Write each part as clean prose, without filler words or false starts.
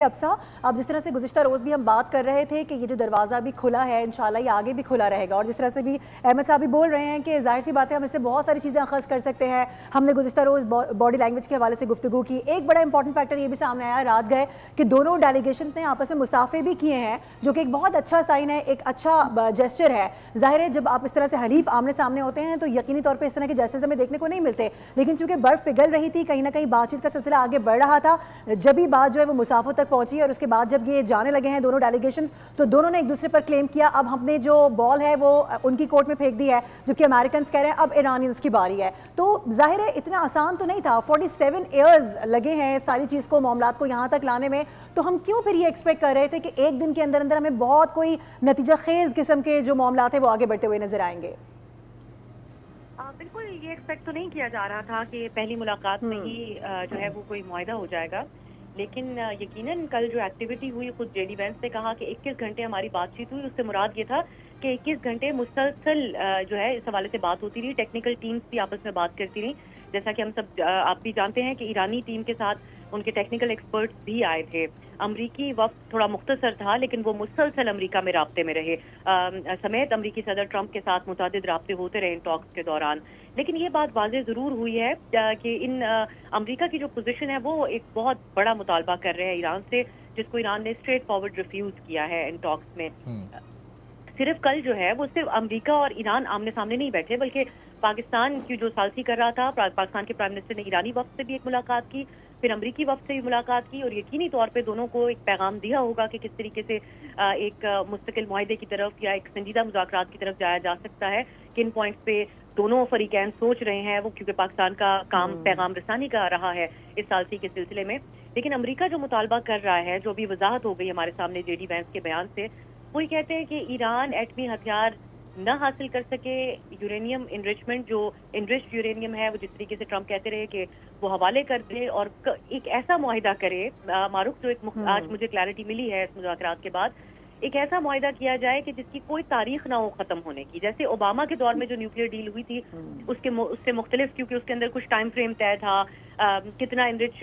अफसा, अब जिस तरह से गुज़िश्ता रोज़ भी हम बात कर रहे थे कि ये जो दरवाज़ा भी खुला है, इंशाल्लाह ये आगे भी खुला रहेगा। और जिस तरह से भी अहमद साहब भी बोल रहे हैं कि ज़ाहिर सी बात है हम इससे बहुत सारी चीज़ें अख़ज़ कर सकते हैं। हमने गुज़िश्ता रोज़ बॉडी लैंग्वेज के हवाले से गुफ्तगू की। एक बड़ा इंपॉर्टेंट फैक्टर ये भी सामने आया रात गए कि दोनों डेलीगेशन ने आपस में मुसाफे भी किए हैं, जो कि एक बहुत अच्छा साइन है, एक अच्छा जेस्चर है। ज़ाहिर है जब आप इस तरह से हलीफ आमने सामने होते हैं तो यकीनी तौर पर इस तरह के जेस्चर्स हमें देखने को नहीं मिलते, लेकिन चूंकि बर्फ़ पिघल रही थी, कहीं ना कहीं बातचीत का सिलसिला आगे बढ़ रहा था। जब भी बात जो है वो मुसाफों तक पहुंची और उसके बाद जब ये जाने लगे हैं दोनों डेलीगेशंस, तो दोनों ने एक दूसरे पर क्लेम किया अब हमने जो बॉल है वो उनकी कोर्ट में फेंक दी है, जबकि अमेरिकन कह रहे हैं अब ईरानियंस की बारी है। तो जाहिर है इतना आसान तो नहीं था, 47 ईयर्स लगे हैं सारी चीज़ को, मामलात को यहाँ तक लाने में। तो हम क्यों फिर ये एक्सपेक्ट कर रहे थे कि एक दिन के अंदर अंदर हमें बहुत कोई नतीजा खेज किस्म के जो मामलात है वो आगे बढ़ते हुए नजर आएंगे? बिल्कुल ये एक्सपेक्ट तो नहीं किया जा रहा था कि पहली मुलाकात में ही जो है वो कोई मुआहदा हो जाएगा, लेकिन यकीनन कल जो एक्टिविटी हुई, खुद जेडी वैंस ने कहा कि 21 घंटे हमारी बातचीत हुई। उससे मुराद ये था कि 21 घंटे मुसलसल जो है इस हवाले से बात होती रही, टेक्निकल टीम्स भी आपस में बात करती रही। जैसा कि हम सब आप भी जानते हैं कि ईरानी टीम के साथ उनके टेक्निकल एक्सपर्ट्स भी आए थे। अमरीकी वक्त थोड़ा मुख्तसर था, लेकिन वो मुसलसल अमरीका में राब्ते में रहे, समेत अमरीकी सदर ट्रंप के साथ मुतादिद राब्ते होते रहे इन टॉक्स के दौरान। लेकिन ये बात वाज़ेह ज़रूर हुई है कि इन अमरीका की जो पोजीशन है वो एक बहुत बड़ा मुतालबा कर रहे हैं ईरान से, जिसको ईरान ने स्ट्रेट फॉरवर्ड रिफ्यूज़ किया है इन टॉक्स में। सिर्फ कल जो है वो सिर्फ अमेरिका और ईरान आमने सामने नहीं बैठे, बल्कि पाकिस्तान की जो सालसी कर रहा था, पाकिस्तान के प्राइम मिनिस्टर ने ईरानी वक्त से भी एक मुलाकात की, फिर अमरीकी वक्त से भी मुलाकात की, और यकीनी तौर पे दोनों को एक पैगाम दिया होगा कि किस तरीके से एक मुस्तकिल मुआहदे की तरफ या एक संजीदा मुज़ाकरात की तरफ जाया जा सकता है, किन पॉइंट्स पे दोनों फरीकैन सोच रहे हैं वो, क्योंकि पाकिस्तान का काम पैगाम रसानी का रहा है इस सालसी के सिलसिले में। लेकिन अमरीका जो मुतालबा कर रहा है, जो भी वजाहत हो गई हमारे सामने जेडी वैंस के बयान से, वो ये कहते हैं कि ईरान एटमी हथियार न हासिल कर सके, यूरेनियम इनरिचमेंट जो इनरिच्ड यूरेनियम है वो जिस तरीके से ट्रंप कहते रहे कि वो हवाले कर दे, और एक ऐसा मुआहिदा करे मारूफ, जो एक आज मुझे क्लैरिटी मिली है इस मुज़ाकरात के बाद, एक ऐसा मुआहिदा किया जाए कि जिसकी कोई तारीख ना हो खत्म होने की। जैसे ओबामा के दौर में जो न्यूक्लियर डील हुई थी उससे मुख्तलिफ, क्योंकि उसके अंदर कुछ टाइम फ्रेम तय था, कितना इनरिच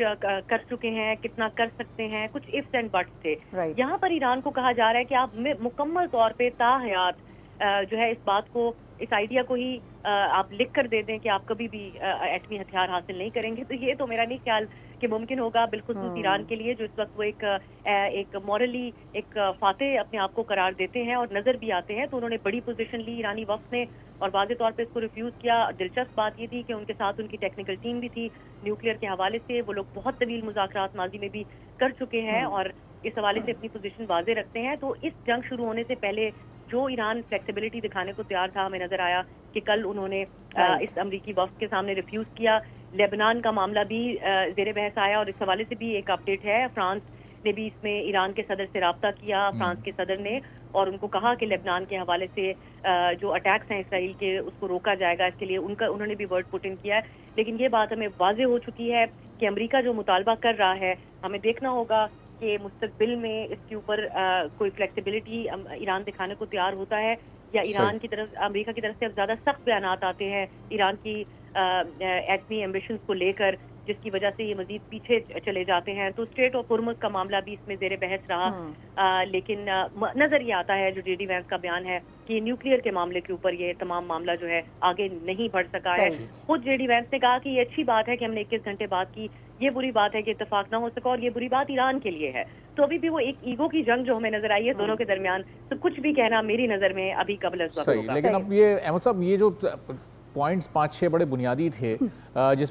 कर चुके हैं, कितना कर सकते हैं, कुछ इफ्स एंड बट्स थे। यहाँ पर ईरान को कहा जा रहा है कि आप मुकम्मल तौर पे ताहयात जो है इस बात को, इस आइडिया को ही आप लिख कर दे दें कि आप कभी भी एटमी हथियार हासिल नहीं करेंगे। तो ये तो मेरा नहीं ख्याल कि मुमकिन होगा, बिलखुसूस ईरान के लिए, जो इस वक्त वो एक मॉरली एक फातेह अपने आप को करार देते हैं और नजर भी आते हैं। तो उन्होंने बड़ी पोजीशन ली ईरानी वक्त ने और वाज़े तौर पे इसको रिफ्यूज किया। दिलचस्प बात ये थी कि उनके साथ उनकी टेक्निकल टीम भी थी न्यूक्लियर के हवाले से, वो लोग बहुत तवील मुज़ाकरात माजी में भी कर चुके हैं और इस हवाले से अपनी पोजीशन वाज़े रखते हैं। तो इस जंग शुरू होने से पहले जो ईरान फ्लेक्सिबिलिटी दिखाने को तैयार था, हमें नजर आया कि कल उन्होंने इस अमरीकी वफ्द के सामने रिफ्यूज किया। लेबनान का मामला भी ज़ेरे बहस आया और इस हवाले से भी एक अपडेट है। फ्रांस ने भी इसमें ईरान के सदर से राब्ता किया, फ्रांस के सदर ने, और उनको कहा कि लेबनान के हवाले से जो अटैक्स हैं इसराइल के, उसको रोका जाएगा। इसके लिए उन्होंने भी वर्ड पुट इन किया है। लेकिन ये बात हमें वाज़े हो चुकी है कि अमरीका जो मुतालबा कर रहा है, हमें देखना होगा कि मुस्तकबिल में इसके ऊपर कोई फ्लेक्सिबिलिटी ईरान दिखाने को तैयार होता है, या ईरान की तरफ, अमेरिका की तरफ से अब ज़्यादा सख्त बयानात आते हैं ईरान की एटमी एम्बिशंस को लेकर, जिसकी वजह से ये मजीद पीछे चले जाते हैं। तो स्ट्रेट ऑफ हुर्मुज़ का मामला भी इसमें ज़ेरे बहस रहा, लेकिन नजर ये आता है जो जेडी वैंस का बयान है कि न्यूक्लियर के मामले के ऊपर ये तमाम मामला जो है आगे नहीं बढ़ सका है। खुद जेडी वैंस ने कहा कि ये अच्छी बात है कि हमने 21 घंटे बात की, ये बुरी बात है कि इत्तेफाक ना हो सका, और ये बुरी बात ईरान के लिए है। तो अभी भी वो एक ईगो की जंग जो हमें नजर आई है दोनों के दरमियान, तो कुछ भी कहना मेरी नजर में अभी कबल अज़ वक्त होगा। लेकिन अब ये अहमद साहब, ये जो पॉइंट्स 5-6 बड़े बुनियादी थे जिसमें